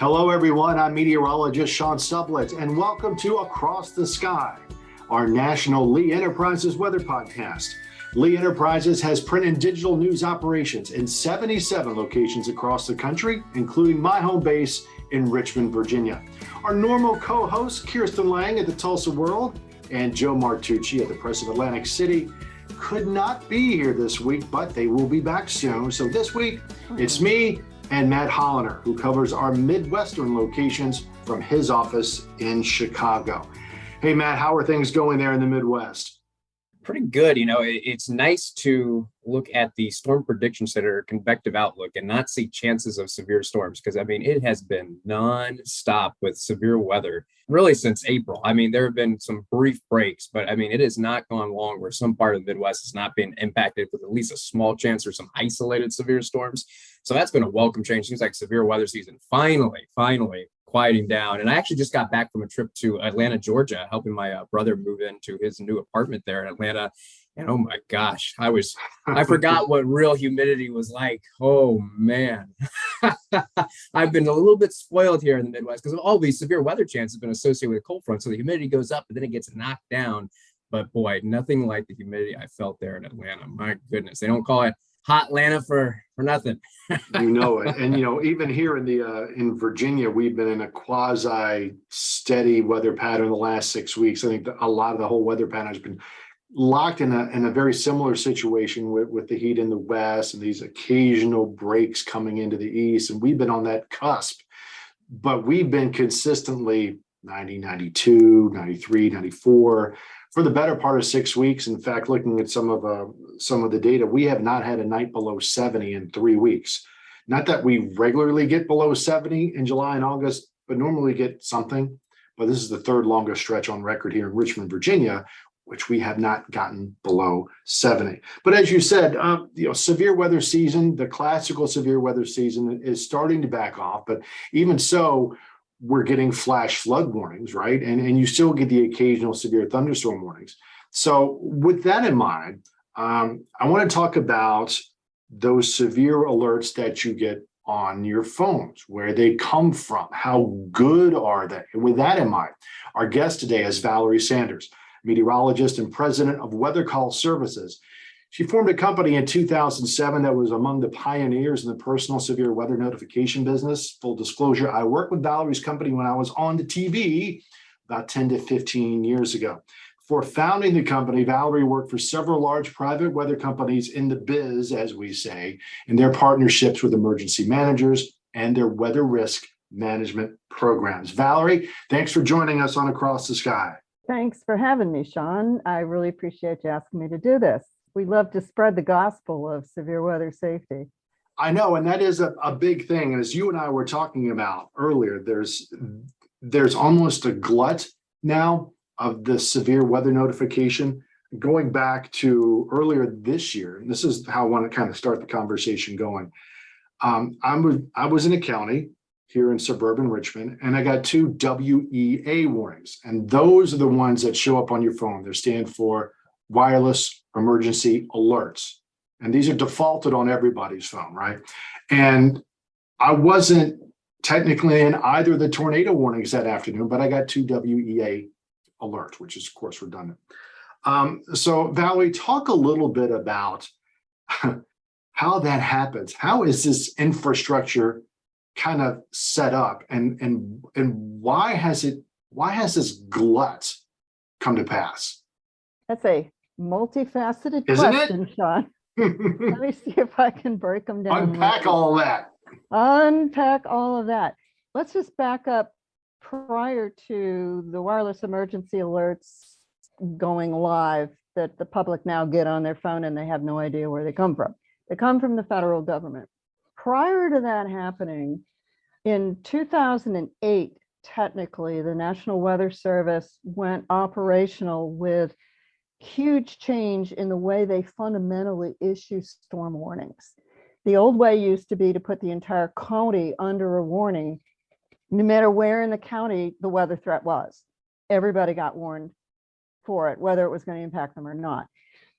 Hello, everyone. I'm meteorologist Sean Sublett, and welcome to Across the Sky, our national Lee Enterprises weather podcast. Lee Enterprises has print and digital news operations in 77 locations across the country, including my home base in Richmond, Virginia. Our normal co-hosts, Kirsten Lang at the Tulsa World and Joe Martucci at the Press of Atlantic City, could not be here this week, but they will be back soon. So this week, it's me and Matt Holliner, who covers our Midwestern locations from his office in Chicago. Hey, Matt, how are things going there in the Midwest? Pretty good. It's nice to look at the Storm Prediction Center convective outlook and not see chances of severe storms, because, it has been nonstop with severe weather really since April. There have been some brief breaks, but it has not gone long where some part of the Midwest has not been impacted with at least a small chance or some isolated severe storms. So that's been a welcome change. Seems like severe weather season finally quieting down. And I actually just got back from a trip to Atlanta, Georgia, helping my brother move into his new apartment there in Atlanta. And oh my gosh, I forgot what real humidity was like. Oh man. I've been a little bit spoiled here in the Midwest because of all these severe weather chances have been associated with a cold front. So the humidity goes up and then it gets knocked down. But boy, nothing like the humidity I felt there in Atlanta. My goodness. They don't call it hot Atlanta for nothing. You know it. And, even here in Virginia, we've been in a quasi steady weather pattern the last 6 weeks. I think a lot of the whole weather pattern has been locked in a very similar situation with the heat in the west and these occasional breaks coming into the east. And we've been on that cusp, but we've been consistently 90, 92, 93, 94 for the better part of 6 weeks. In fact, looking at some of the data, we have not had a night below 70 in 3 weeks. Not that we regularly get below 70 in July and August, but normally get something. But this is the third longest stretch on record here in Richmond, Virginia, which we have not gotten below 70. But as you said, severe weather season, the classical severe weather season is starting to back off. But even so, we're getting flash flood warnings, right? And you still get the occasional severe thunderstorm warnings. So with that in mind, I want to talk about those severe alerts that you get on your phones, where they come from, how good are they? And with that in mind, our guest today is Valerie Sanders, meteorologist and president of WeatherCall Services. She formed a company in 2007 that was among the pioneers in the personal severe weather notification business. Full disclosure, I worked with Valerie's company when I was on the TV about 10 to 15 years ago. Before founding the company, Valerie worked for several large private weather companies in the biz, as we say, in their partnerships with emergency managers and their weather risk management programs. Valerie, thanks for joining us on Across the Sky. Thanks for having me, Sean. I really appreciate you asking me to do this. We love to spread the gospel of severe weather safety. I know, and that is a big thing. As you and I were talking about earlier, there's almost a glut now of the severe weather notification. Going back to earlier this year, and this is how I want to kind of start the conversation going. I was in a county here in suburban Richmond, and I got 2 WEA warnings. And those are the ones that show up on your phone. They stand for wireless emergency alerts. And these are defaulted on everybody's phone, right? And I wasn't technically in either of the tornado warnings that afternoon, but I got 2 WEA alerts, which is, of course, redundant. So Valerie, talk a little bit about how that happens. How is this infrastructure kind of set up, and why has this glut come to pass? That's a multifaceted Isn't question, it? Sean. Let me see if I can break them down. Unpack all that. Unpack all of that. Let's just back up prior to the wireless emergency alerts going live that the public now get on their phone and they have no idea where they come from. They come from the federal government. Prior to that happening, in 2008, technically, the National Weather Service went operational with huge change in the way they fundamentally issue storm warnings. The old way used to be to put the entire county under a warning, no matter where in the county the weather threat was. Everybody got warned for it, whether it was going to impact them or not.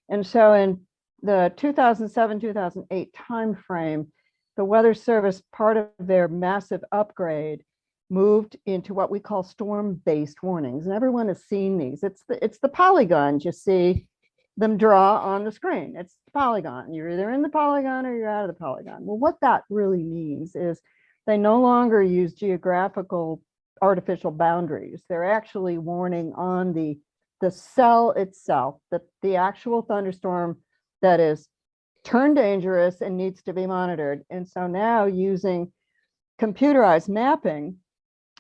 And so in the 2007-2008 timeframe, the Weather Service, part of their massive upgrade, moved into what we call storm-based warnings. And everyone has seen these. It's the polygons you see them draw on the screen. It's the polygon. You're either in the polygon or you're out of the polygon. Well, what that really means is they no longer use geographical artificial boundaries. They're actually warning on the cell itself, the actual thunderstorm that is turned dangerous and needs to be monitored. And so now, using computerized mapping,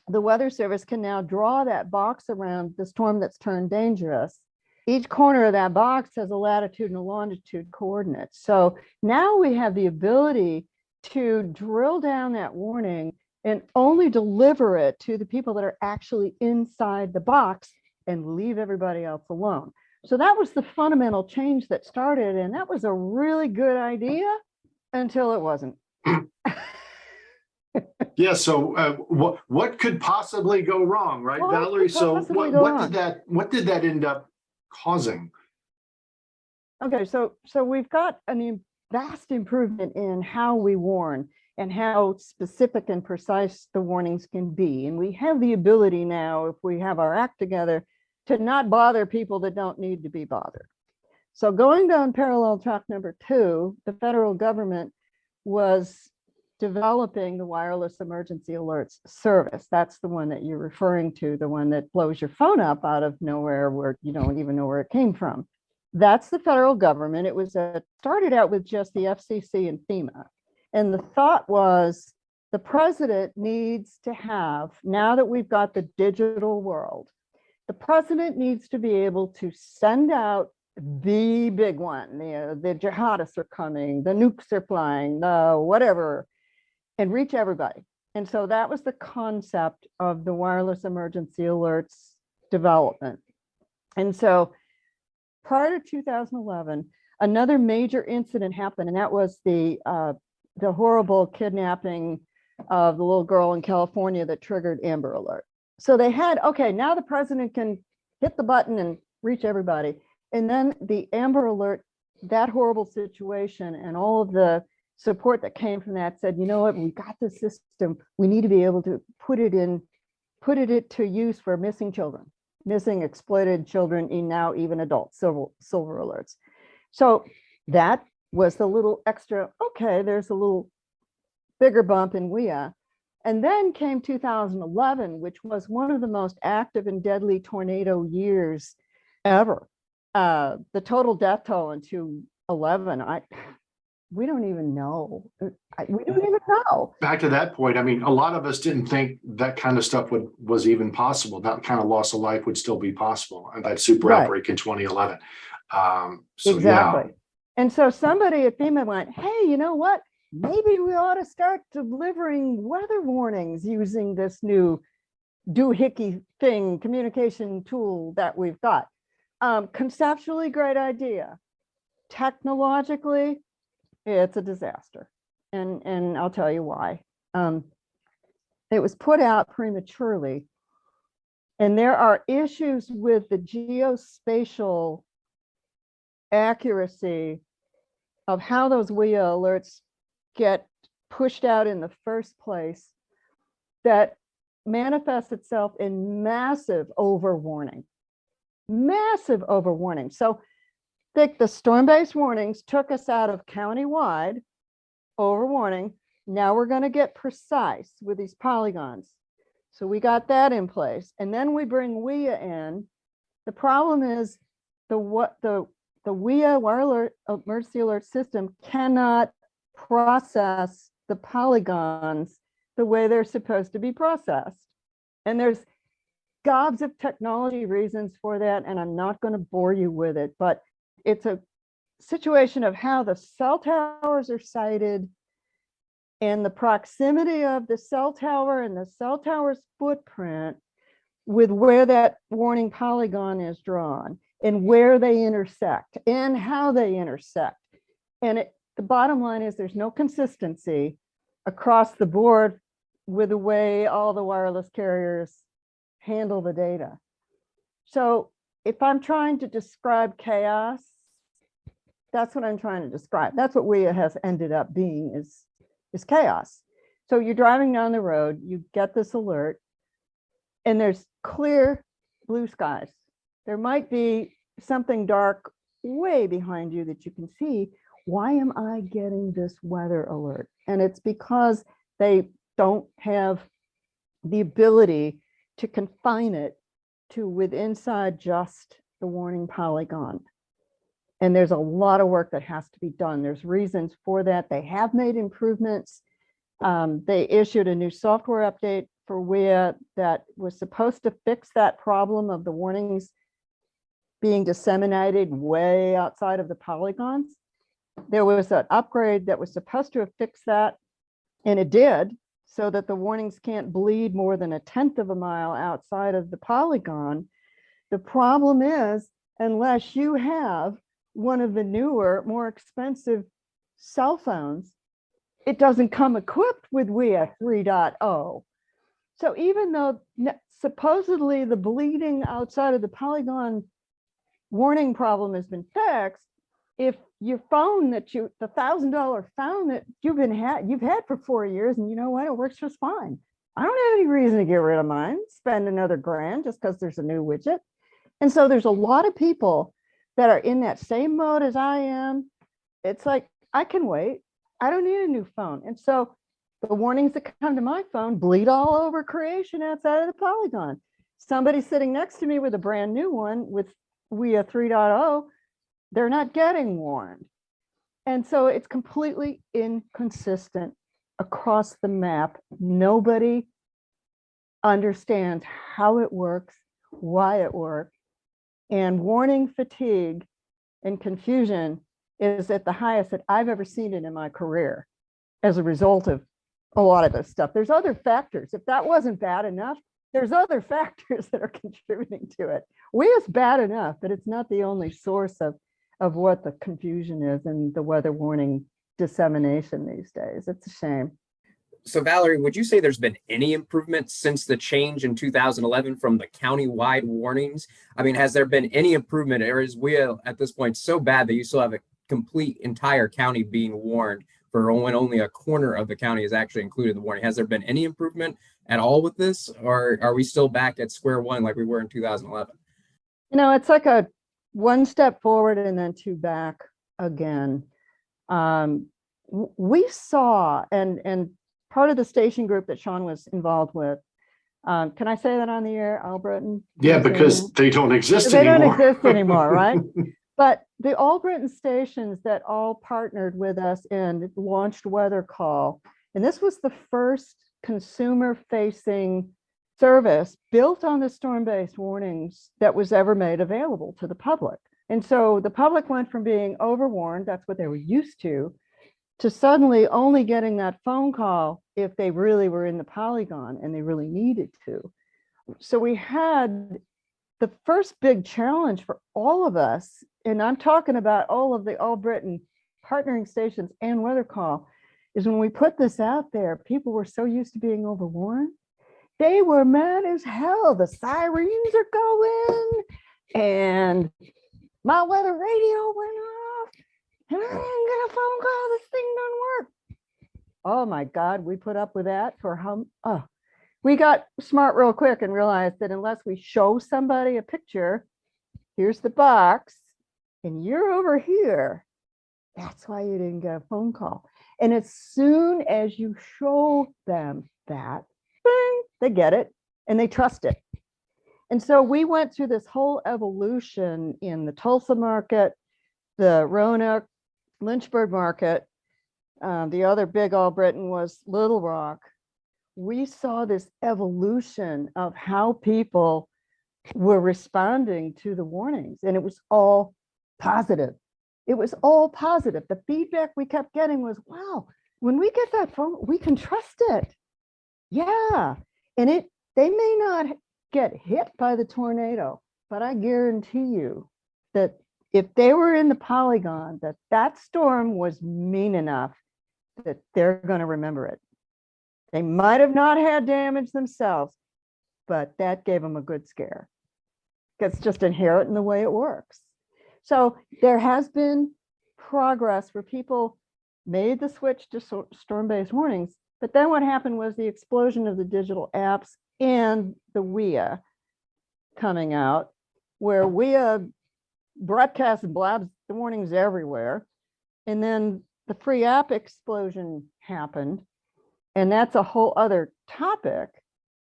the Weather Service can now draw that box around the storm that's turned dangerous. Each corner of that box has a latitude and a longitude coordinate. So now we have the ability to drill down that warning and only deliver it to the people that are actually inside the box and leave everybody else alone. So that was the fundamental change that started, and that was a really good idea until it wasn't. Yeah. So what could possibly go wrong, right, What Valerie? could So possibly what go what wrong? did that end up causing? Okay, so we've got a vast improvement in how we warn and how specific and precise the warnings can be. And we have the ability now, if we have our act together, to not bother people that don't need to be bothered. So going down parallel track number 2, the federal government was developing the wireless emergency alerts service. That's the one that you're referring to, the one that blows your phone up out of nowhere where you don't even know where it came from. That's the federal government. It was started out with just the FCC and FEMA. And the thought was the president needs to have, now that we've got the digital world, the president needs to be able to send out the big one. The jihadists are coming, the nukes are flying, the whatever, and reach everybody. And so that was the concept of the wireless emergency alerts development. And so prior to 2011, another major incident happened, and that was the horrible kidnapping of the little girl in California that triggered Amber Alert. So they had, okay, now the president can hit the button and reach everybody. And then the Amber Alert, that horrible situation and all of the support that came from that said, you know what, we got the system. We need to be able to put it to use for missing children, missing exploited children, and now even adults, silver alerts. So that was the little extra, okay, there's a little bigger bump in WEA. And then came 2011, which was one of the most active and deadly tornado years ever. The total death toll in 2011, we don't even know. We don't even know. Back to that point, I mean, a lot of us didn't think that kind of stuff was even possible. That kind of loss of life would still be possible. And that super outbreak in 2011. So exactly. Yeah. And so somebody at FEMA went, hey, you know what? Maybe we ought to start delivering weather warnings using this new doohickey thing, communication tool that we've got. Conceptually, great idea. Technologically, it's a disaster. And I'll tell you why. It was put out prematurely. And there are issues with the geospatial accuracy of how those WEA alerts get pushed out in the first place that manifests itself in massive overwarning. So the storm-based warnings took us out of county-wide overwarning. Now we're going to get precise with these polygons. So we got that in place. And then we bring WEA in. The problem is the WEA wireless emergency alert system cannot process the polygons the way they're supposed to be processed. And there's gobs of technology reasons for that, and I'm not going to bore you with it, but it's a situation of how the cell towers are sited and the proximity of the cell tower and the cell tower's footprint with where that warning polygon is drawn and where they intersect and how they intersect. And the bottom line is there's no consistency across the board with the way all the wireless carriers handle the data. So if I'm trying to describe chaos, that's what I'm trying to describe. That's what WEA has ended up being, is chaos. So you're driving down the road, you get this alert, and there's clear blue skies. There might be something dark way behind you that you can see. Why am I getting this weather alert? And it's because they don't have the ability to confine it to inside just the warning polygon. And there's a lot of work that has to be done. There's reasons for that. They have made improvements. They issued a new software update for WEA that was supposed to fix that problem of the warnings being disseminated way outside of the polygons. There was an upgrade that was supposed to have fixed that, and it did, so that the warnings can't bleed more than 1/10 of a mile outside of the polygon. The problem is, unless you have one of the newer, more expensive cell phones, it doesn't come equipped with WEA 3.0. So even though supposedly the bleeding outside of the polygon warning problem has been fixed, if your phone the $1,000 phone that you've had for 4 years, and you know what, it works just fine. I don't have any reason to get rid of mine, spend another grand just because there's a new widget. And so there's a lot of people that are in that same mode as I am. It's like, I can wait. I don't need a new phone. And so the warnings that come to my phone bleed all over creation outside of the polygon. Somebody sitting next to me with a brand new one with WEA 3.0, they're not getting warned. And so it's completely inconsistent across the map. Nobody understands how it works, why it works. And warning fatigue and confusion is at the highest that I've ever seen it in my career as a result of a lot of this stuff. There's other factors. If that wasn't bad enough, there's other factors that are contributing to it. WEA's bad enough, but it's not the only source of what the confusion is and the weather warning dissemination these days. It's a shame. So Valerie, would you say there's been any improvement since the change in 2011 from the county-wide warnings? I mean, has there been any improvement, or is WEA at this point so bad that you still have a complete entire county being warned for when only a corner of the county is actually included in the warning? Has there been any improvement at all with this, or are we still back at square one like we were in 2011? You know, it's like a one step forward and then two back again. We saw, and part of the station group that Sean was involved with, can I say that on the air, Albritton? Yeah, because they don't exist anymore. They don't exist anymore, right? But the Albritton stations that all partnered with us and launched WeatherCall, and this was the first consumer-facing service built on the storm-based warnings that was ever made available to the public. And so the public went from being overwarned, that's what they were used to suddenly only getting that phone call if they really were in the polygon and they really needed to. So we had the first big challenge for all of us, and I'm talking about all of the Albritton partnering stations and WeatherCall, is when we put this out there, people were so used to being overwarned, they were mad as hell. The sirens are going, and my weather radio went off, and I didn't get a phone call, this thing doesn't work. Oh my God, we put up with that for how, we got smart real quick and realized that unless we show somebody a picture, here's the box, and you're over here, that's why you didn't get a phone call. And as soon as you show them that, bing, they get it and they trust it. And so we went through this whole evolution in the Tulsa market, the Roanoke, Lynchburg market. The other big Albritton was Little Rock. We saw this evolution of how people were responding to the warnings, and it was all positive. It was all positive. The feedback we kept getting was, wow, when we get that phone, we can trust it. Yeah. And they may not get hit by the tornado, but I guarantee you that if they were in the polygon, that storm was mean enough that they're going to remember it. They might have not had damage themselves, but that gave them a good scare. It's just inherent in the way it works. So there has been progress where people made the switch to storm-based warnings, But then what happened was the explosion of the digital apps and the WEA coming out, where WEA broadcasts and blabs the warnings everywhere. And then the free app explosion happened. And that's a whole other topic.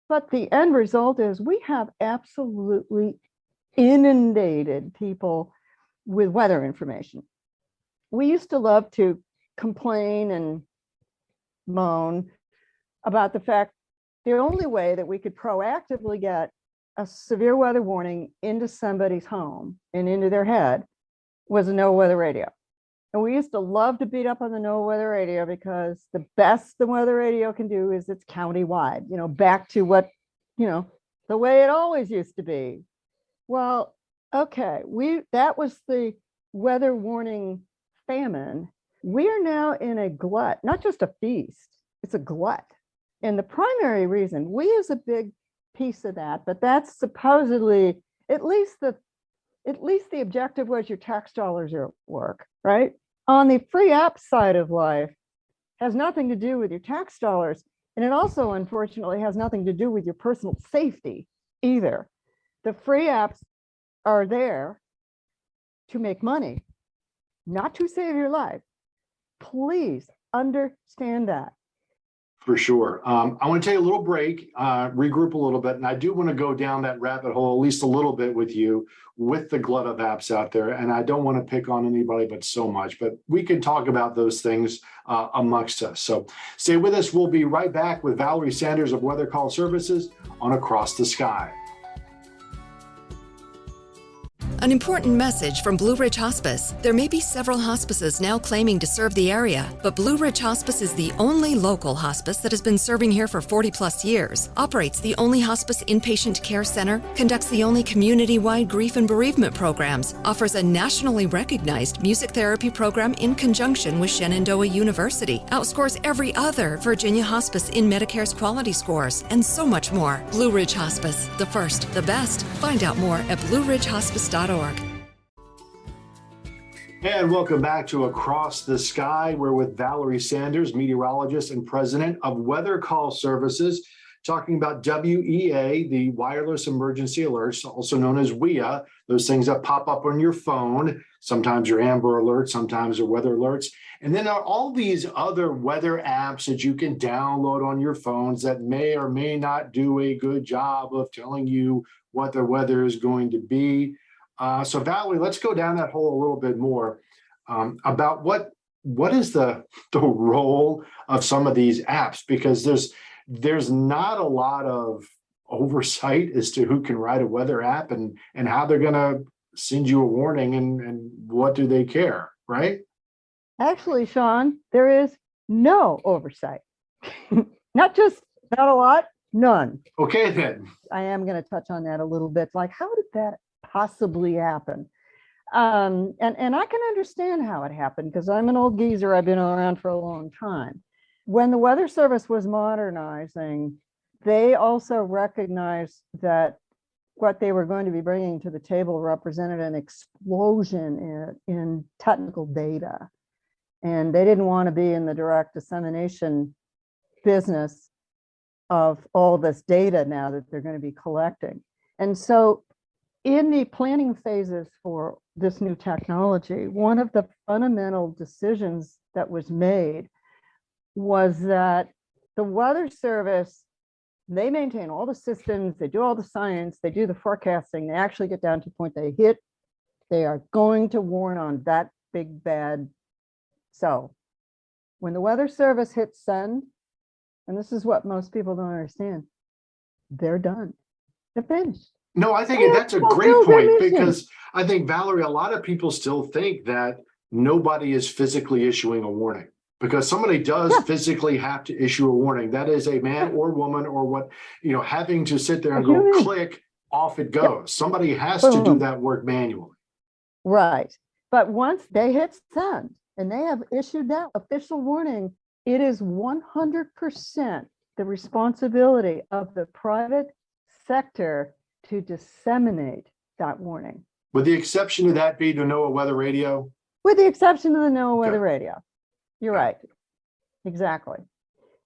But the end result is we have absolutely inundated people with weather information. We used to love to complain and moan about the fact the only way that we could proactively get a severe weather warning into somebody's home and into their head was a no weather radio. And we used to love to beat up on the no weather radio because the best the weather radio can do is it's county-wide, back to what, the way it always used to be. Well, okay, that was the weather warning famine. We are now in a glut, not just a feast, it's a glut. And the primary reason, we is a big piece of that, but that's supposedly, at least the objective was your tax dollars are at work, right? On the free app side of life, has nothing to do with your tax dollars. And it also, unfortunately, has nothing to do with your personal safety either. The free apps are there to make money, not to save your life. Please understand that. For sure. I want to take a little break, regroup a little bit, and I do want to go down that rabbit hole at least a little bit with you with the glut of apps out there. And I don't want to pick on anybody but so much, but we can talk about those things amongst us. So stay with us. We'll be right back with Valerie Sanders of WeatherCall Services on Across the Sky. An important message from Blue Ridge Hospice. There may be several hospices now claiming to serve the area, but Blue Ridge Hospice is the only local hospice that has been serving here for 40 plus years, operates the only hospice inpatient care center, conducts the only community-wide grief and bereavement programs, offers a nationally recognized music therapy program in conjunction with Shenandoah University, outscores every other Virginia hospice in Medicare's quality scores, and so much more. Blue Ridge Hospice, the first, the best. Find out more at blueridgehospice.org. And welcome back to Across the Sky. We're with Valerie Sanders, meteorologist and president of WeatherCall Services, talking about WEA, the wireless emergency alerts, also known as WEA, those things that pop up on your phone. Sometimes your Amber Alerts, sometimes they're weather alerts. And then there are all these other weather apps that you can download on your phones that may or may not do a good job of telling you what the weather is going to be. So Valerie, let's go down that hole a little bit more about what is the role of some of these apps, because there's not a lot of oversight as to who can write a weather app and how they're going to send you a warning and what do they care, right? Actually, Sean, there is no oversight. Not a lot, none. Okay, then. I am going to touch on that a little bit. Like, how did that possibly happen? And I can understand how it happened because I'm an old geezer. I've been around for a long time. When the Weather Service was modernizing, they also recognized that what they were going to be bringing to the table represented an explosion in technical data. And they didn't want to be in the direct dissemination business of all this data now that they're going to be collecting. And so in the planning phases for this new technology, one of the fundamental decisions that was made was that the Weather Service, they maintain all the systems, they do all the science, they do the forecasting, they actually get down to the point they are going to warn on that big bad. So when the Weather Service hits send, and this is what most people don't understand, they're done. They're finished. No, I think that's a great point, because I think, Valerie, a lot of people still think that nobody is physically issuing a warning, because somebody does physically have to issue a warning. That is a man or woman or what, having to sit there and go click, off it goes. Somebody has to do that work manually. Right. But once they hit send and they have issued that official warning, it is 100% the responsibility of the private sector to disseminate that warning. With the exception of that be the NOAA weather radio? With the exception of the NOAA weather radio. You're right. Exactly.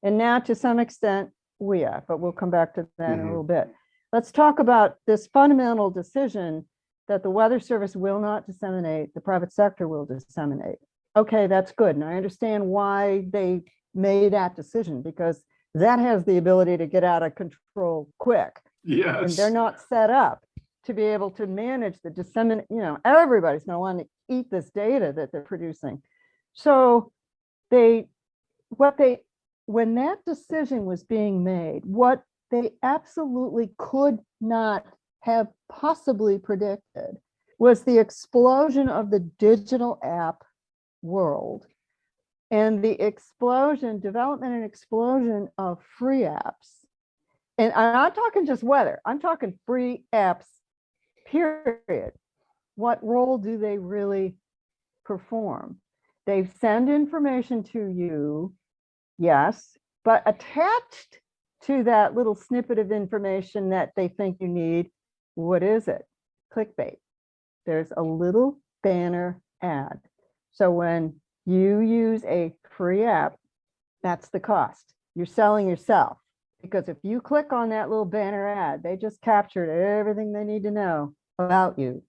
And now to some extent, we are, but we'll come back to that in a Mhm. little bit. Let's talk about this fundamental decision that the Weather Service will not disseminate, the private sector will disseminate. Okay, that's good. And I understand why they made that decision, because that has the ability to get out of control quick. And Yes. they're not set up to be able to manage the disseminate, everybody's going to want to eat this data that they're producing. So when that decision was being made, what they absolutely could not have possibly predicted was the explosion of the digital app world and the development and explosion of free apps. And I'm not talking just weather, I'm talking free apps, period. What role do they really perform? They send information to you, yes, but attached to that little snippet of information that they think you need, what is it? Clickbait. There's a little banner ad. So when you use a free app, that's the cost. You're selling yourself, because if you click on that little banner ad, they just captured everything they need to know about you.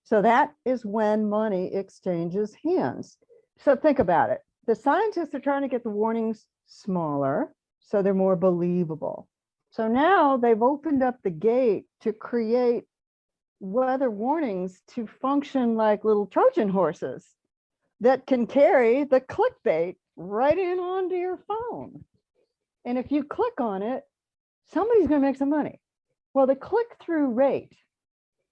So that is when money exchanges hands. So think about it. The scientists are trying to get the warnings smaller so they're more believable. So now they've opened up the gate to create weather warnings to function like little Trojan horses that can carry the clickbait right in onto your phone. And if you click on it, somebody's going to make some money. Well, the click-through rate,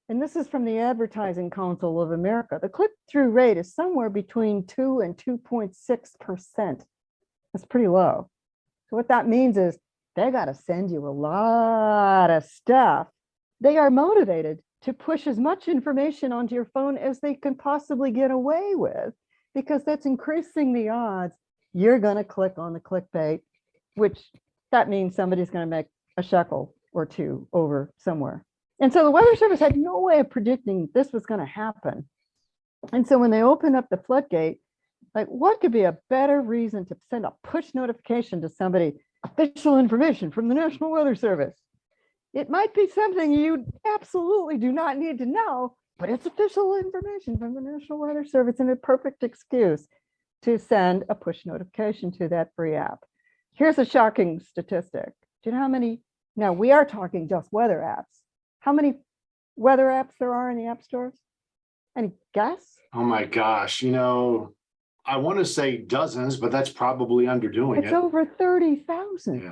and this is from the Advertising Council of America, the click-through rate is somewhere between 2 and 2.6%. That's pretty low. So what that means is they got to send you a lot of stuff. They are motivated to push as much information onto your phone as they can possibly get away with, because that's increasing the odds you're going to click on the clickbait, which that means somebody's going to make a shekel or two over somewhere. And so the Weather Service had no way of predicting this was going to happen. And so when they opened up the floodgate, like, what could be a better reason to send a push notification to somebody, official information from the National Weather Service? It might be something you absolutely do not need to know, but it's official information from the National Weather Service and a perfect excuse to send a push notification to that free app. Here's a shocking statistic. Do you know how many, now we are talking just weather apps, how many weather apps there are in the app stores? Any guess? Oh my gosh, I want to say dozens, but that's probably underdoing It's it. over 30,000.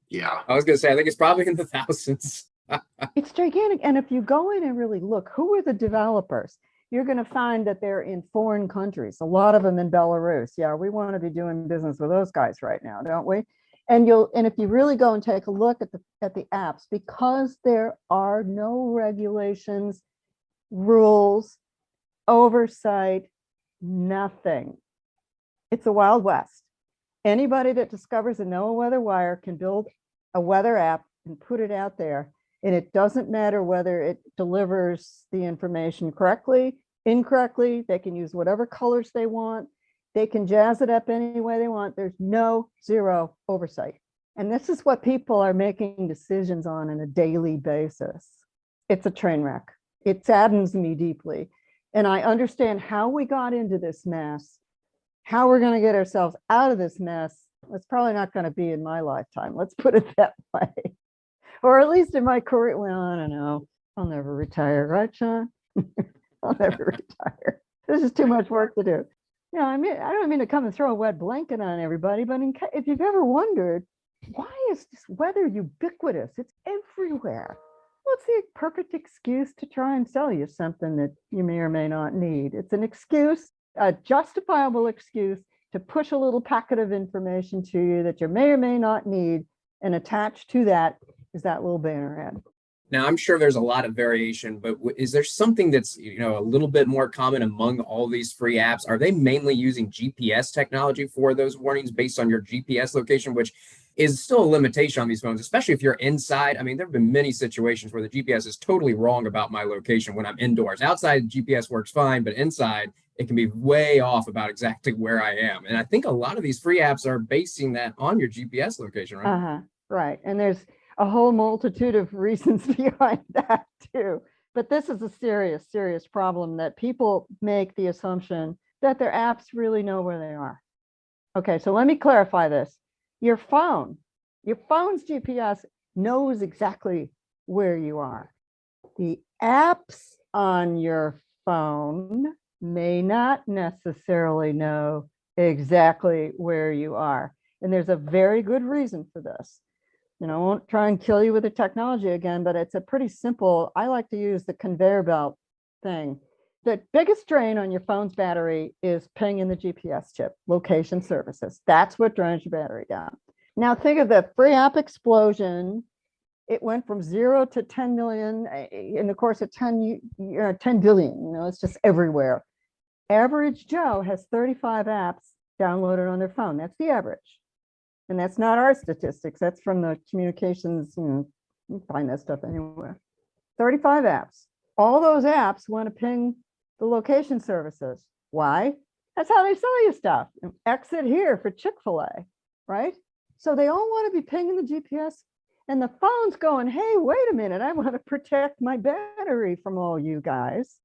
Yeah. I was going to say, I think it's probably in the thousands. It's gigantic. And if you go in and really look, who are the developers? You're going to find that they're in foreign countries, a lot of them in Belarus. Yeah, we want to be doing business with those guys right now, don't we? And if you really go and take a look at the apps, because there are no regulations, rules, oversight, nothing. It's a Wild West. Anybody that discovers a NOAA weather wire can build a weather app and put it out there. And it doesn't matter whether it delivers the information correctly, incorrectly. They can use whatever colors they want. They can jazz it up any way they want. There's zero oversight. And this is what people are making decisions on a daily basis. It's a train wreck. It saddens me deeply. And I understand how we got into this mess, how we're going to get ourselves out of this mess. It's probably not going to be in my lifetime. Let's put it that way. Or at least in my career. Well, I don't know. I'll never retire, right, Sean? I'll never retire. This is too much work to do. I don't mean to come and throw a wet blanket on everybody, but if you've ever wondered, why is this weather ubiquitous? It's everywhere. Well, it's the perfect excuse to try and sell you something that you may or may not need. It's an excuse, a justifiable excuse to push a little packet of information to you that you may or may not need, and attached to that is that little banner ad. Now, I'm sure there's a lot of variation, but is there something that's, a little bit more common among all these free apps? Are they mainly using GPS technology for those warnings based on your GPS location, which is still a limitation on these phones, especially if you're inside? I mean, there have been many situations where the GPS is totally wrong about my location when I'm indoors. Outside, GPS works fine, but inside, it can be way off about exactly where I am. And I think a lot of these free apps are basing that on your GPS location, right? Uh-huh, right. And there's a whole multitude of reasons behind that too. But this is a serious, serious problem that people make the assumption that their apps really know where they are. Okay, so let me clarify this. Your phone's GPS knows exactly where you are. The apps on your phone may not necessarily know exactly where you are. And there's a very good reason for this. I won't try and kill you with the technology again, but it's a pretty simple, I like to use the conveyor belt thing. The biggest drain on your phone's battery is pinging the GPS chip, location services. That's what drains your battery down. Now think of the free app explosion. It went from 0 to 10 million in the course of 10 billion. It's just everywhere. Average Joe has 35 apps downloaded on their phone. That's the average. And that's not our statistics. That's from the communications, you can find that stuff anywhere. 35 apps. All those apps want to ping the location services. Why? That's how they sell you stuff. Exit here for Chick-fil-A, right? So they all want to be pinging the GPS, and the phone's going, hey, wait a minute, I want to protect my battery from all you guys.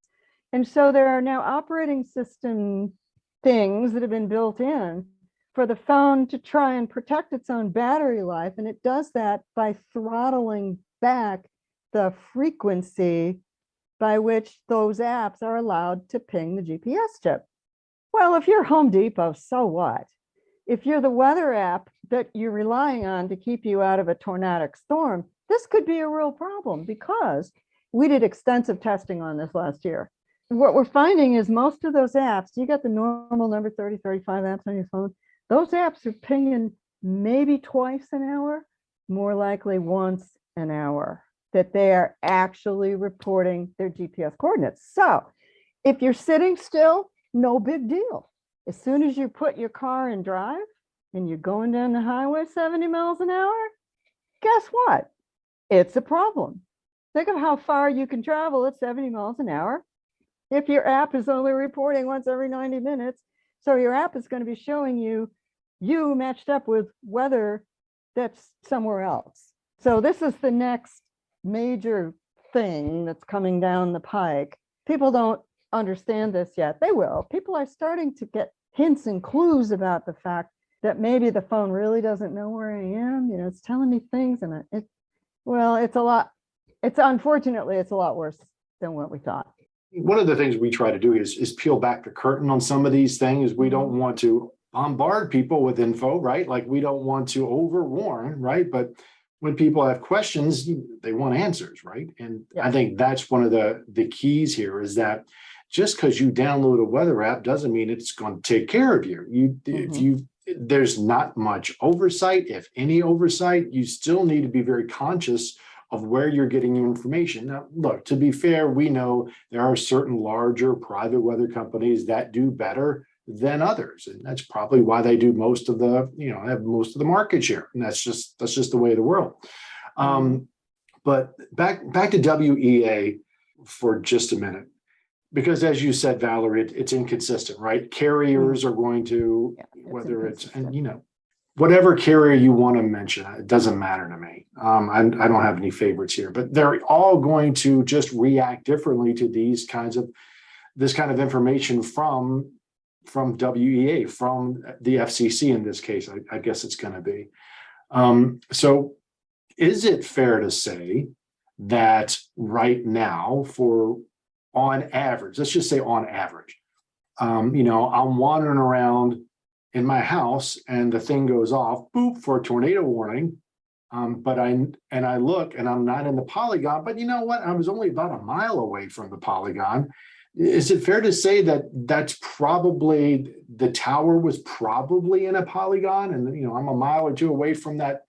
And so there are now operating system things that have been built in for the phone to try and protect its own battery life. And it does that by throttling back the frequency by which those apps are allowed to ping the GPS chip. Well, if you're Home Depot, so what? If you're the weather app that you're relying on to keep you out of a tornadic storm, this could be a real problem because we did extensive testing on this last year. What we're finding is most of those apps, you got the normal number 30, 35 apps on your phone. Those apps are pinging maybe twice an hour, more likely once an hour, that they are actually reporting their GPS coordinates. So if you're sitting still, no big deal. As soon as you put your car in drive and you're going down the highway 70 miles an hour, guess what? It's a problem. Think of how far you can travel at 70 miles an hour if your app is only reporting once every 90 minutes. So your app is going to be showing you matched up with weather that's somewhere else. So this is the next major thing that's coming down the pike. People don't understand this yet. They will. People are starting to get hints and clues about the fact that maybe the phone really doesn't know where I am. It's telling me things, and unfortunately, it's a lot worse than what we thought. One of the things we try to do is peel back the curtain on some of these things. We don't want to bombard people with info, right? Like we don't want to overwarn, right? But when people have questions, they want answers, right? And yeah. I think that's one of the keys here is that just because you download a weather app doesn't mean it's going to take care of you. If there's not much oversight, if any oversight, you still need to be very conscious of where you're getting your information. Now, look, to be fair, we know there are certain larger private weather companies that do better than others. And that's probably why they do most of the, have most of the market share. And that's just the way of the world. But back to WEA for just a minute, because as you said, Valerie, it's inconsistent, right? Carriers are going to, whether it's, and whatever carrier you want to mention, it doesn't matter to me. I don't have any favorites here, but they're all going to just react differently to this kind of information from WEA, from the FCC in this case, I guess it's going to be. So is it fair to say that right now, on average, let's just say on average, I'm wandering around in my house and the thing goes off, boop, for a tornado warning. But I look and I'm not in the polygon, but you know what? I was only about a mile away from the polygon. Is it fair to say that that's probably the tower was probably in a polygon, and I'm a mile or two away from that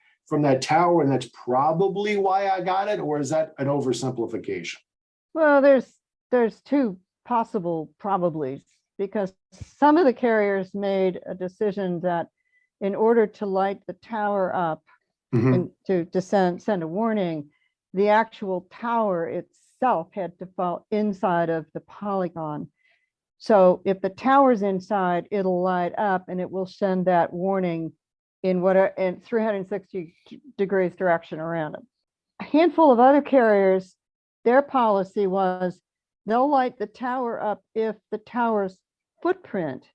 tower, and that's probably why I got it? Or is that an oversimplification? Well, there's two possible probablys, because some of the carriers made a decision that in order to light the tower up and to send a warning, the actual tower itself had to fall inside of the polygon. So if the tower's inside, it'll light up and it will send that warning in whatever in 360 degrees direction around it. A handful of other carriers, their policy was they'll light the tower up if the tower's footprint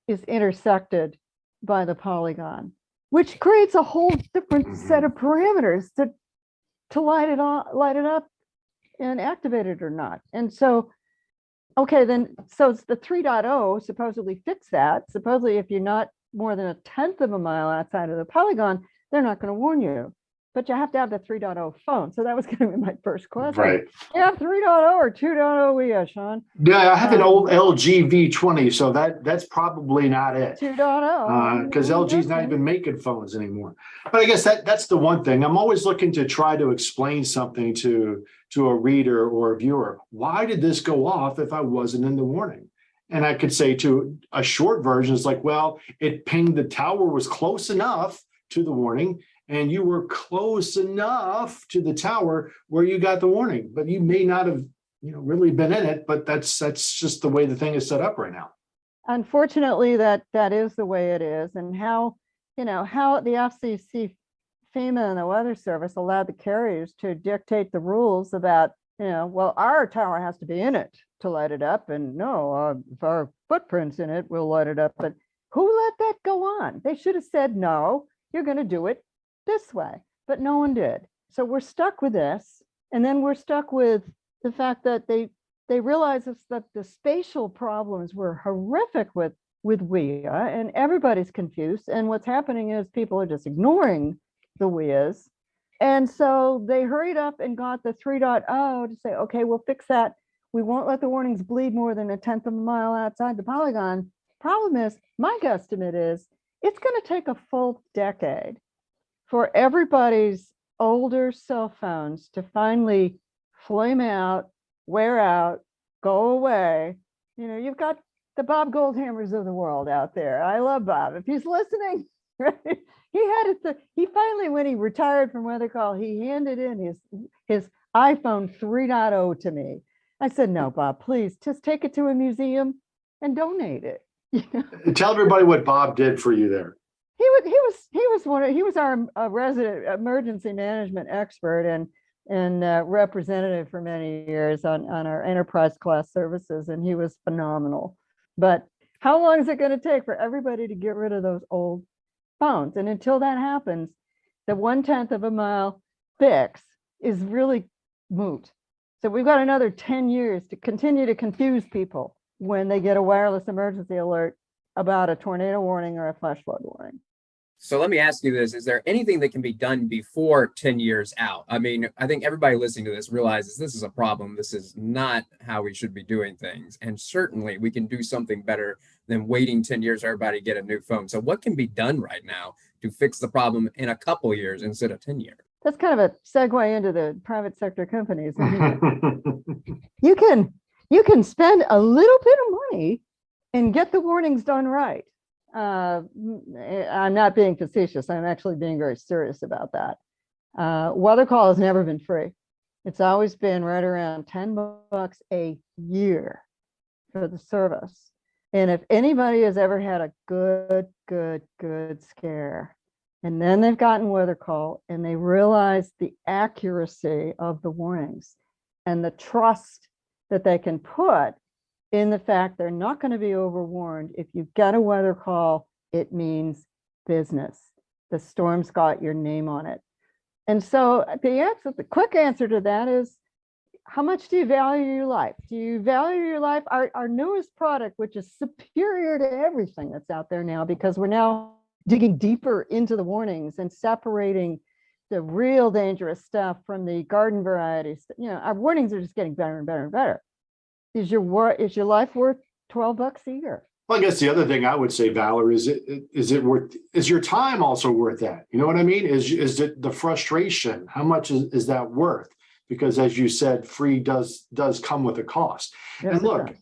is intersected by the polygon, which creates a whole different set of parameters to light it up and activate it or not. And so, okay, then, so it's the 3.0 supposedly fix that. Supposedly, if you're not more than 1/10 of a mile outside of the polygon, they're not going to warn you. But you have to have the 3.0 phone. So that was going to be my first question. Right. You have 3.0 or 2.0 EA, Sean? Yeah, I have an old LG V20, so that's probably not it. 2.0. Because LG's not even making phones anymore. But I guess that's the one thing. I'm always looking to try to explain something to a reader or a viewer. Why did this go off if I wasn't in the warning? And I could say to a short version, it's like, well, it pinged the tower was close enough to the warning, and you were close enough to the tower where you got the warning, but you may not have, really been in it. But that's just the way the thing is set up right now. Unfortunately, that is the way it is, and how the FCC, FEMA, and the Weather Service allowed the carriers to dictate the rules about, well, our tower has to be in it to light it up, and no, if our footprint's in it, we'll light it up. But who let that go on? They should have said, no, you're going to do it this way, but no one did. So we're stuck with this, and then we're stuck with the fact that they realized that the spatial problems were horrific with WEA, and everybody's confused. And what's happening is people are just ignoring the WEAs. And so they hurried up and got the 3.0 to say, okay, we'll fix that. We won't let the warnings bleed more than 1/10 of a mile outside the polygon. Problem is, my guesstimate is, it's going to take a full decade for everybody's older cell phones to finally flame out, wear out, go away. You've got the Bob Goldhammers of the world out there. I love Bob. If he's listening, right? He finally, when he retired from WeatherCall, he handed in his iPhone 3.0 to me. I said, no, Bob, please just take it to a museum and donate it. Tell everybody what Bob did for you there. He was our resident emergency management expert and representative for many years on our enterprise class services, and he was phenomenal. But how long is it going to take for everybody to get rid of those old phones? And until that happens, the 1/10 of a mile fix is really moot. So we've got another 10 years to continue to confuse people when they get a wireless emergency alert about a tornado warning or a flash flood warning. So let me ask you this. Is there anything that can be done before 10 years out? I mean, I think everybody listening to this realizes this is a problem. This is not how we should be doing things. And certainly we can do something better than waiting 10 years for everybody to get a new phone. So what can be done right now to fix the problem in a couple of years instead of 10 years? That's kind of a segue into the private sector companies. You can spend a little bit of money and get the warnings done right. I'm not being facetious. I'm actually being very serious about that. WeatherCall has never been free. It's always been right around $10 a year for the service. And if anybody has ever had a good scare, and then they've gotten WeatherCall and they realize the accuracy of the warnings and the trust that they can put in the fact they're not going to be overwarned. If you get a WeatherCall, it means business. The storm's got your name on it. And so the quick answer to that is, how much do you value your life? Do you value your life? Our newest product, which is superior to everything that's out there now, because we're now digging deeper into the warnings and separating the real dangerous stuff from the garden varieties. Our warnings are just getting better and better and better. Is your life worth $12 a year? Well, I guess the other thing I would say, Valerie, is your time also worth that? You know what I mean? Is it the frustration? How much is that worth? Because as you said, free does come with a cost. Yes, and look,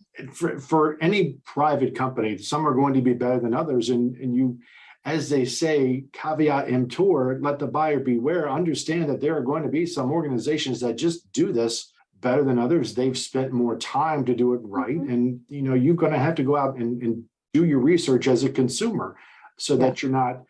for any private company, some are going to be better than others. And you, as they say, caveat emptor, let the buyer beware. Understand that there are going to be some organizations that just do this better than others. They've spent more time to do it right. And, you're going to have to go out and do your research as a consumer so that you're not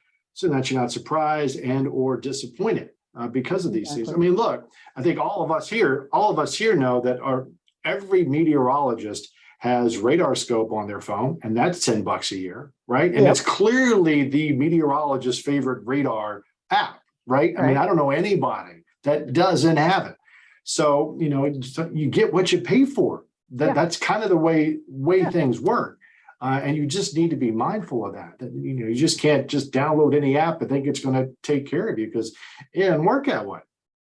surprised and or disappointed because of these things. I mean, look, I think all of us here know that every meteorologist has radar scope on their phone, and that's $10 a year, right? And it's clearly the meteorologist's favorite radar app, right? I mean, I don't know anybody that doesn't have it. So, you get what you pay for. That's kind of the way things work. And you just need to be mindful of that. You just can't just download any app and think it's going to take care of you, because it doesn't work that way.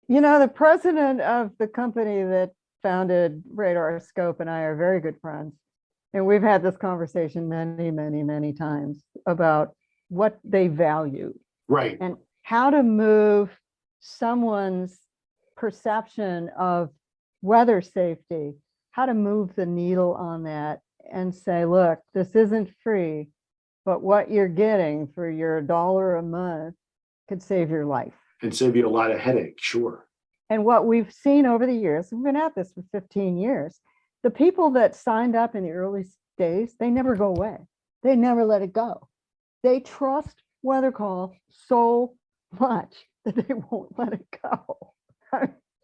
The president of the company that founded RadarScope and I are very good friends. And we've had this conversation many, many, many times about what they value. Right. And how to move someone's perception of weather safety, how to move the needle on that and say, look, this isn't free, but what you're getting for your $1 a month could save your life. And save you a lot of headache, sure. And what we've seen over the years, we've been at this for 15 years, the people that signed up in the early days, they never go away. They never let it go. They trust WeatherCall so much that they won't let it go.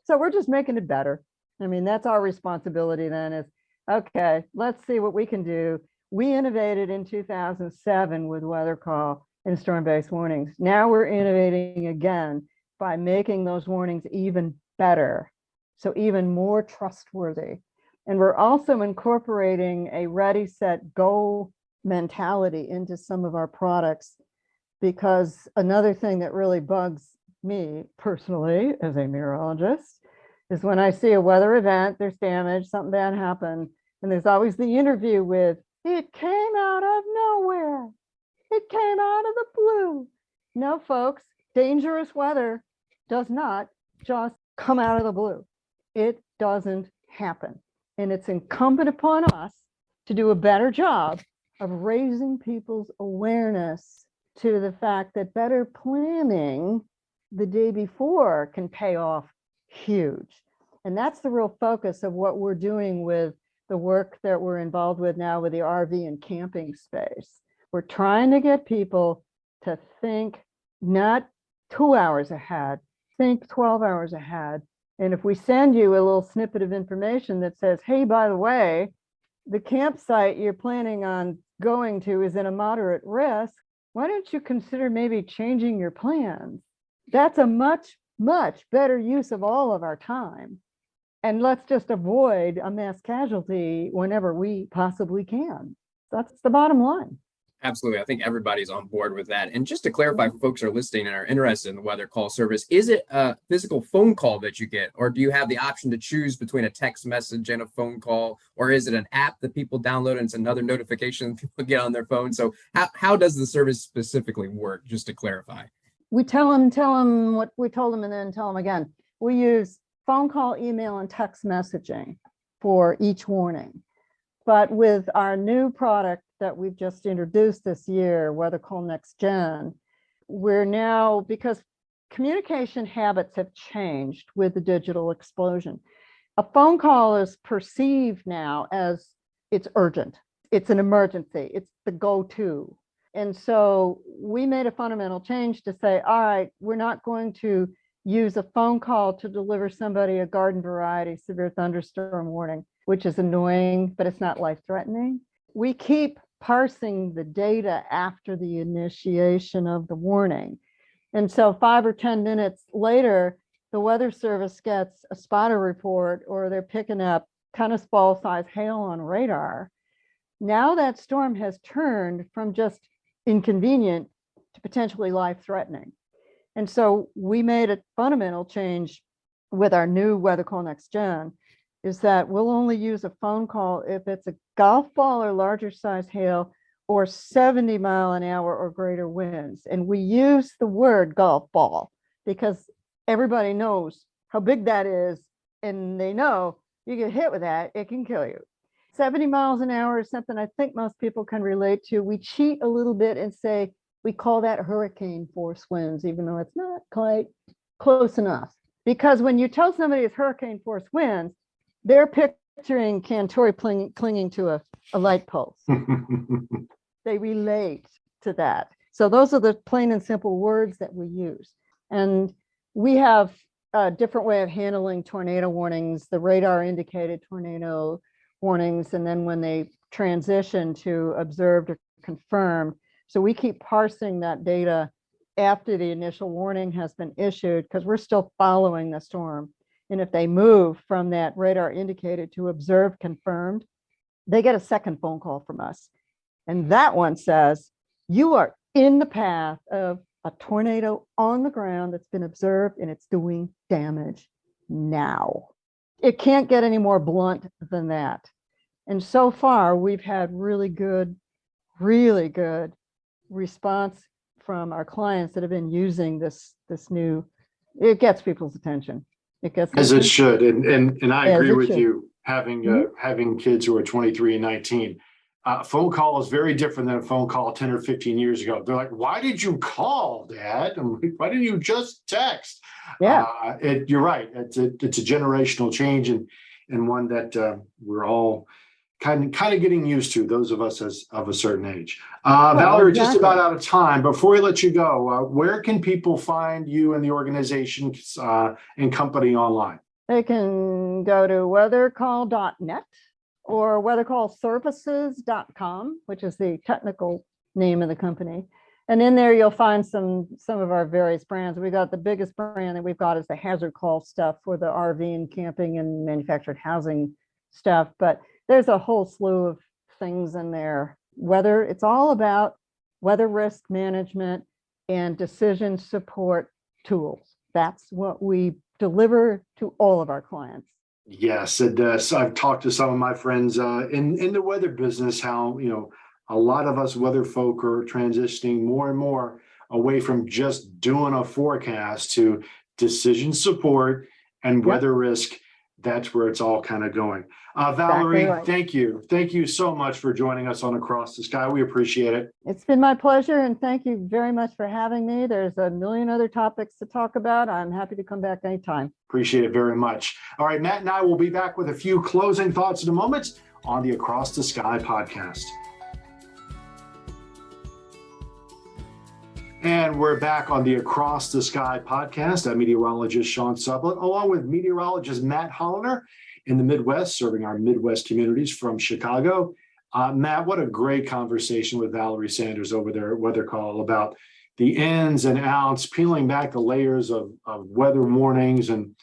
So we're just making it better. I mean, that's our responsibility then is, okay, let's see what we can do. We innovated in 2007 with WeatherCall and storm-based warnings. Now we're innovating again by making those warnings even better, so even more trustworthy. And we're also incorporating a ready, set, go mentality into some of our products, because another thing that really bugs me personally as a meteorologist is when I see a weather event, there's damage, something bad happened, and there's always the interview with, it came out of nowhere. It came out of the blue. No, folks, dangerous weather does not just come out of the blue. It doesn't happen. And it's incumbent upon us to do a better job of raising people's awareness to the fact that better planning the day before can pay off huge. And that's the real focus of what we're doing with the work that we're involved with now with the RV and camping space. We're trying to get people to think not 2 hours ahead, think 12 hours ahead. And if we send you a little snippet of information that says, hey, by the way, the campsite you're planning on going to is in a moderate risk, why don't you consider maybe changing your plans? That's a much, much better use of all of our time. And let's just avoid a mass casualty whenever we possibly can. That's the bottom line. Absolutely. I think everybody's on board with that. And just to clarify, for folks who are listening and are interested in the weather call service, is it a physical phone call that you get, or do you have the option to choose between a text message and a phone call, or is it an app that people download and it's another notification people get on their phone? So how does the service specifically work, just to clarify? We tell them what we told them and then tell them again. We use phone call, email, and text messaging for each warning. But with our new product that we've just introduced this year, WeatherCall Next Gen, we're now, because communication habits have changed with the digital explosion. A phone call is perceived now as it's urgent. It's an emergency. It's the go-to. And so we made a fundamental change to say, all right, we're not going to use a phone call to deliver somebody a garden variety severe thunderstorm warning, which is annoying, but it's not life-threatening. We keep parsing the data after the initiation of the warning. And so 5 or 10 minutes later, the Weather Service gets a spotter report, or they're picking up tennis ball size hail on radar. Now that storm has turned from just inconvenient to potentially life-threatening. And so we made a fundamental change with our new WeatherCall Next Gen, is that we'll only use a phone call if it's a golf ball or larger size hail or 70 mile an hour or greater winds. And we use the word golf ball because everybody knows how big that is. And they know you get hit with that, it can kill you. 70 miles an hour is something I think most people can relate to. We cheat a little bit and say, we call that hurricane force winds, even though it's not quite close enough. Because when you tell somebody it's hurricane force winds, They're picturing Cantori clinging to a light pulse. They relate to that. So those are the plain and simple words that we use. And we have a different way of handling tornado warnings, the radar indicated tornado warnings, and then when they transition to observed or confirmed. So we keep parsing that data after the initial warning has been issued, because we're still following the storm. And if they move from that radar indicated to observed confirmed, they get a second phone call from us. And that one says, you are in the path of a tornado on the ground that's been observed and it's doing damage now. It can't get any more blunt than that. And so far, we've had really good response from our clients that have been using this new, it gets people's attention. It gets As it should. And I agree with should. you, having kids who are 23 and 19. Phone call is very different than a phone call 10 or 15 years ago. They're like, why did you call, Dad? I'm like, why didn't you just text? Yeah. You're right. It's a generational change, and one that we're all kind of getting used to, those of us of a certain age. Valerie, just about out of time. Before we let you go, where can people find you and the organization and company online? They can go to weathercall.net or weathercallservices.com, which is the technical name of the company. And in there, you'll find some of our various brands. We got the biggest brand that we've got is the hazard call stuff for the RV and camping and manufactured housing stuff. But there's a whole slew of things in there. It's all about weather risk management and decision support tools. That's what we deliver to all of our clients. Yes, so I've talked to some of my friends in the weather business, how, a lot of us weather folk are transitioning more and more away from just doing a forecast to decision support and weather risk. That's where it's all kind of going. Valerie, Exactly right. Thank you. Thank you so much for joining us on Across the Sky. We appreciate it. It's been my pleasure, and thank you very much for having me. There's a million other topics to talk about. I'm happy to come back anytime. Appreciate it very much. All right, Matt and I will be back with a few closing thoughts in a moment on the Across the Sky podcast. And we're back on the Across the Sky podcast. I'm meteorologist Sean Sublett, along with meteorologist Matt Holliner in the Midwest, serving our Midwest communities from Chicago. Matt, what a great conversation with Valerie Sanders over there at WeatherCall about the ins and outs, peeling back the layers of weather warnings. And,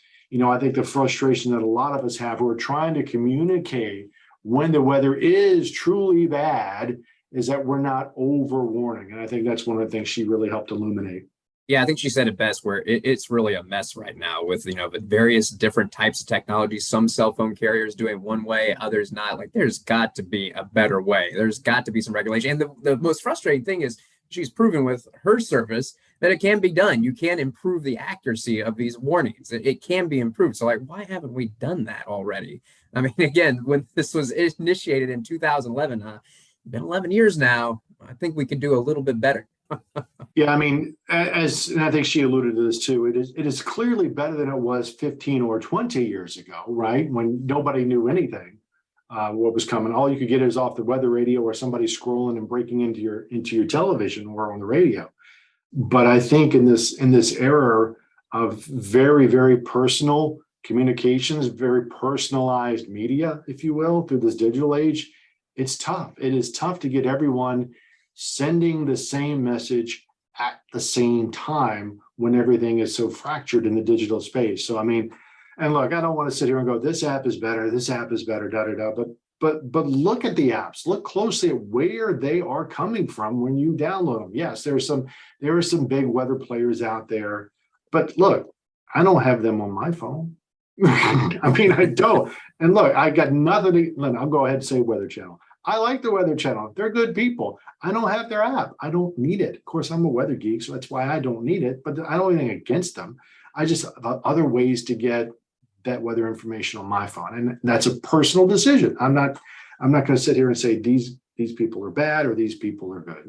I think the frustration that a lot of us have, who are trying to communicate when the weather is truly bad, is that we're not over warning. And I think that's one of the things she really helped illuminate. Yeah, I think she said it best, where it's really a mess right now with, the various different types of technology. Some cell phone carriers doing one way, others not. Like, there's got to be a better way. There's got to be some regulation. And the most frustrating thing is she's proven with her service that it can be done. You can improve the accuracy of these warnings. It can be improved. So, like, why haven't we done that already? I mean, again, when this was initiated in 2011, been 11 years now, I think we could do a little bit better. Yeah, I mean, and I think she alluded to this too, it is clearly better than it was 15 or 20 years ago, right? When nobody knew anything, what was coming. All you could get is off the weather radio or somebody scrolling and breaking into your television or on the radio. But I think in this era of very, very personal communications, very personalized media, if you will, through this digital age, it's tough. It is tough to get everyone sending the same message at the same time when everything is so fractured in the digital space. So, I mean, and look, I don't want to sit here and go, this app is better, da, da, da. But look at the apps, look closely at where they are coming from when you download them. Yes, there are some big weather players out there, but look, I don't have them on my phone. I mean, I don't. And look, I got nothing to, I'll go ahead and say Weather Channel. I like the Weather Channel. They're good people. I don't have their app. I don't need it. Of course, I'm a weather geek, so that's why I don't need it, but I don't have anything against them. I just have other ways to get that weather information on my phone. And that's a personal decision. I'm not going to sit here and say these people are bad or these people are good.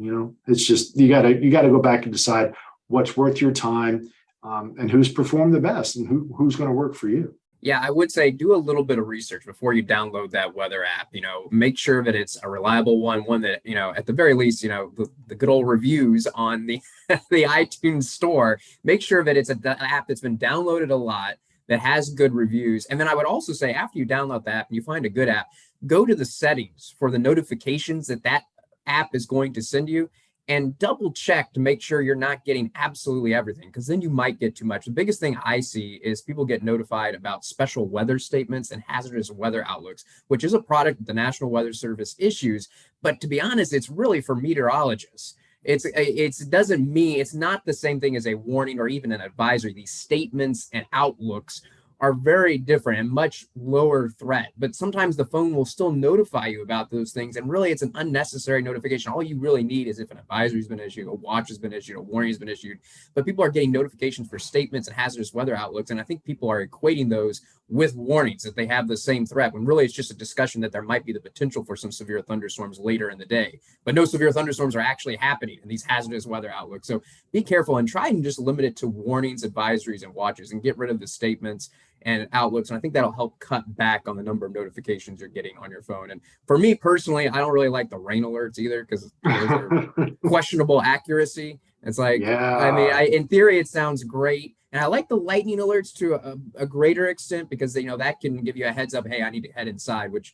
It's just, you got to go back and decide what's worth your time, and who's performed the best and who's going to work for you. Yeah, I would say do a little bit of research before you download that weather app. Make sure that it's a reliable one that, at the very least, the good old reviews on the the iTunes store. Make sure that it's an app that's been downloaded a lot, that has good reviews. And then I would also say after you download the app and you find a good app, go to the settings for the notifications that app is going to send you, and double check to make sure you're not getting absolutely everything, because then you might get too much. The biggest thing I see is people get notified about special weather statements and hazardous weather outlooks, which is a product that the National Weather Service issues. But to be honest, it's really for meteorologists. It doesn't mean, it's not the same thing as a warning or even an advisory. These statements and outlooks are very different and much lower threat, but sometimes the phone will still notify you about those things. And really it's an unnecessary notification. All you really need is if an advisory has been issued, a watch has been issued, a warning has been issued, but people are getting notifications for statements and hazardous weather outlooks. And I think people are equating those with warnings that they have the same threat, when really it's just a discussion that there might be the potential for some severe thunderstorms later in the day, but no severe thunderstorms are actually happening in these hazardous weather outlooks. So be careful and try and just limit it to warnings, advisories, and watches, and get rid of the statements and outlooks. And I think that'll help cut back on the number of notifications you're getting on your phone. And for me personally, I don't really like the rain alerts either, because those are questionable accuracy. It's like, I mean, in theory, it sounds great. And I like the lightning alerts to a greater extent, because that can give you a heads up, hey, I need to head inside, which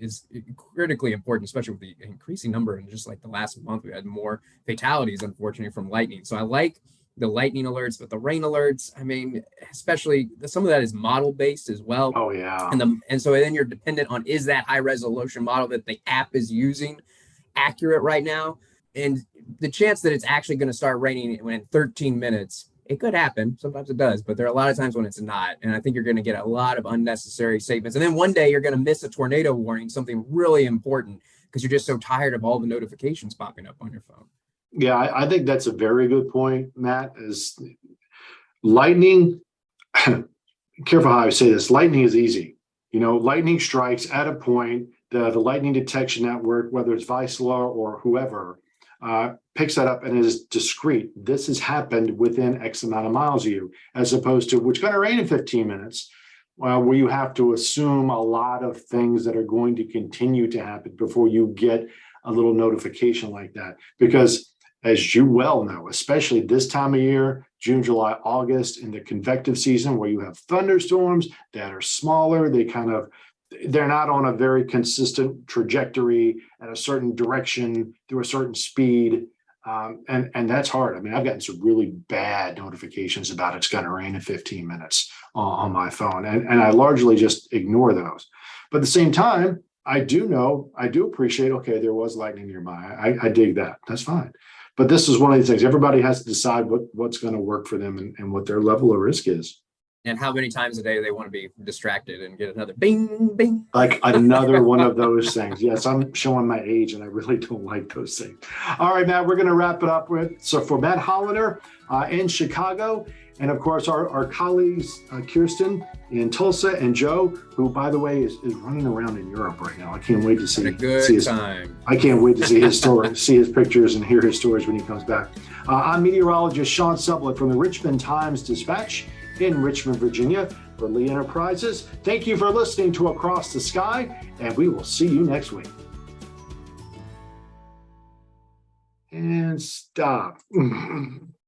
is critically important, especially with the increasing number. And just like the last month, we had more fatalities, unfortunately, from lightning. So I like the lightning alerts, but the rain alerts, I mean, especially some of that is model based as well. Oh yeah. And so then you're dependent on, is that high resolution model that the app is using accurate right now? And the chance that it's actually going to start raining in 13 minutes, it could happen. Sometimes it does, but there are a lot of times when it's not. And I think you're going to get a lot of unnecessary statements. And then one day you're going to miss a tornado warning, something really important, because you're just so tired of all the notifications popping up on your phone. Yeah, I think that's a very good point, Matt. Is lightning, careful how I say this, lightning is easy. Lightning strikes at a point, the lightning detection network, whether it's Valerie or whoever, picks that up and is discrete. This has happened within X amount of miles of you, as opposed to, it's going to rain in 15 minutes, where you have to assume a lot of things that are going to continue to happen before you get a little notification like that. Because as you well know, especially this time of year, June, July, August, in the convective season, where you have thunderstorms that are smaller, they're not on a very consistent trajectory at a certain direction through a certain speed. And that's hard. I mean, I've gotten some really bad notifications about it's going to rain in 15 minutes on my phone. And I largely just ignore those. But at the same time, I do appreciate, okay, there was lightning nearby. I dig that. That's fine. But this is one of these things. Everybody has to decide what's going to work for them and what their level of risk is. And how many times a day they want to be distracted and get another bing, bing. Like another one of those things. Yes, I'm showing my age and I really don't like those things. All right, Matt, we're going to wrap it up so for Matt Hollander in Chicago, and of course our colleagues, Kirsten in Tulsa, and Joe, who, by the way, is running around in Europe right now. I can't wait to see his time. I can't wait to see his story, see his pictures and hear his stories when he comes back. I'm meteorologist Sean Sublett from the Richmond Times-Dispatch in Richmond, Virginia, for Lee Enterprises. Thank you for listening to Across the Sky, and we will see you next week. And stop.